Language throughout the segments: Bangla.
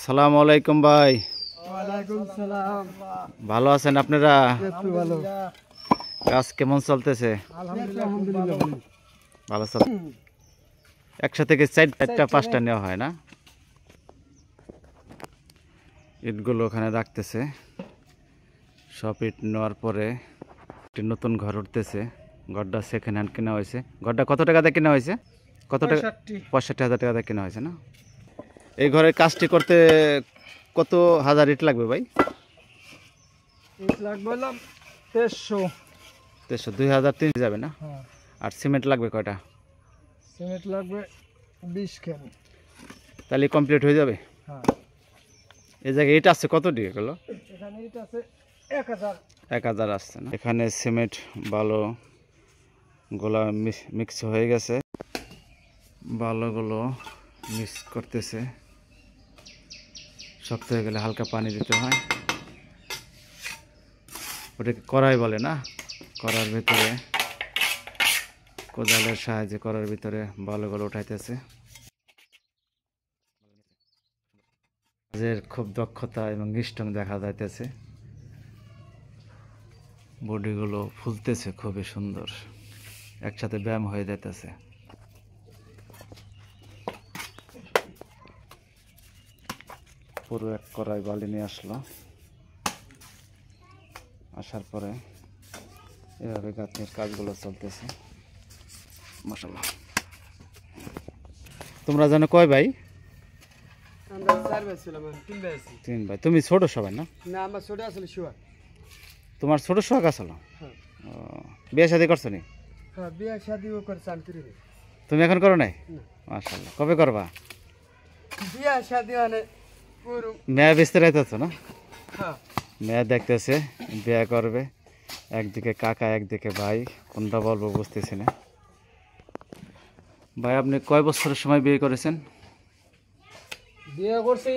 সালাম আলাইকুম ভাই। ওয়ালাইকুম সালাম। ভালো আছেন আপনারা? একটু ভালো। কাজ কেমন চলতেছে? আলহামদুলিল্লাহ ভালো চল। একসাথে কি চারটা পাঁচটা নেওয়া হয় না? ইটগুলো ওখানে রাখতেছে। সব ইট নেওয়ার পরে একটি নতুন ঘর উঠতেছে। ঘরটা সেকেন্ড হ্যান্ড কেনা হয়েছে। ঘরটা কত টাকাতে কেনা হয়েছে? কত টাকা? 65,000 টাকাতে কেনা হয়েছে না? এই ঘরের কাজটি করতে কত হাজার ইট লাগবে ভাই? ইট লাগবে 1300। 2003 যাবে না? হ্যাঁ। আর সিমেন্ট লাগবে কয়টা? সিমেন্ট লাগবে 20 কেন। তাহলে কমপ্লিট হয়ে যাবে। হ্যাঁ। এই জায়গায় ইট আছে কত দিয়ে গেল? এখানে ইট আছে 1000। 1000 আসছে না? এখানে সিমেন্ট ভালো গোলা মিক্স হয়ে গেছে। ভালোগুলো মিক্স করতেছে। শক্ত হয়ে গেলে হালকা পানি দিতে হয়। ওটাকে কড়াই বলে না? কড়ার ভিতরে কোদালের সাহায্যে করার ভিতরে ভালোগুলো উঠাইতেছে। কাজের খুব দক্ষতা এবং নিষ্ঠুর দেখা যাইতেছে। বডিগুলো ফুলতেছে খুবই সুন্দর, একসাথে ব্যায়াম হয়ে যাইতেছে। পুরো এক কড়াই বালি নিয়ে আসলো। আসার পরে এভাবে গাঁথনির কাজগুলো চলতেছে। মাশাআল্লাহ। তোমরা জানো কয় ভাই? আমরা 4 ভাই ছিলাম, 3 ভাই আছি। 3 ভাই। তুমি ছোট সবাই না? না, আমরা ছোট আসলে শুয়া। তোমার ছোট সোহাগ আসলো? হ্যাঁ। বিয়ে শাদী করছো নি? হ্যাঁ, বিয়ে শাদিও করছে আমি করি। তুমি এখন করো নাই? না। মাশাআল্লাহ। কবে করবা? বিয়ে শাদি মানে পুরো। মেয়ে বিস্তারিত আছো না? হ্যাঁ। মেয়ে দেখতেছে বিয়ে করবে। একদিকে কাকা একদিকে ভাই, কোনটা বলবো বুঝতেছি না। ভাই আপনি কয় বছরের সময় বিয়ে করেছেন? বিয়ে করছি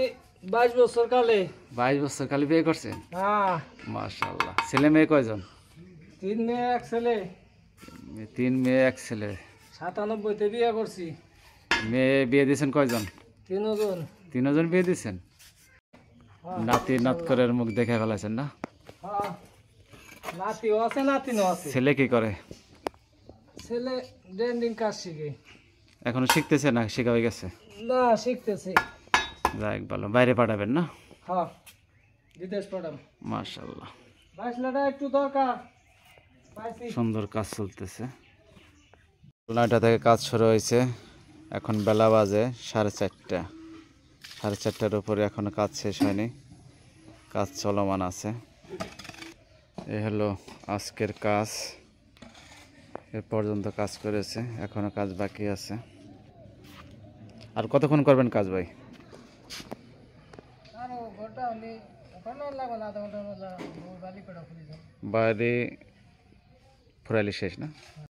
22 বছর কালে। 22 বছর কালে বিয়ে করছেন? হ্যাঁ। মাশাআল্লাহ। ছেলে মেয়ে কয়জন? 3 মেয়ে 1 ছেলে। 3 মেয়ে 1 ছেলে। 97-তে বিয়ে করছি। মেয়ে বিয়ে দিয়েছেন কয়জন? 3 জন। 3 জন বিয়ে দিয়েছেন? হ্যাঁ। নাতি নাত করে মুখ দেখে ফেলাছেন না? হ্যাঁ। নাতিও আছে, নাতিনও আছে। ছেলে কি করে? ছেলে ড্রেন্ডিং কাজ শিখে। এখনো শিখতেছে না শেখা হয়ে গেছে? না, শিখতেছে। যাক ভালো। বাইরে পাঠাবেন না? হ্যাঁ, বিদেশ পাঠাম। মাশাআল্লাহ। 22 লাখ একটু দরকার পাইছি। সুন্দর কাজ চলতেছে। 9টা থেকে কাজ শুরু হয়েছে। এখন বেলা বাজে 4:30। 4:30টার উপরে এখনো কাজ শেষ হয়নি, কাজ চলমান আছে। এই হলো আজকের কাজ। এ পর্যন্ত কাজ করেছে, এখনো কাজ বাকি আছে। আর কতক্ষণ করবেন কাজ ভাই? আরো ঘন্টা হলে ওখানে লাগবে না, আধা ঘন্টার মধ্যে বাড়ি পেড়া খুলে যাবে। বাড়ি ফুরাইলি শেষ না?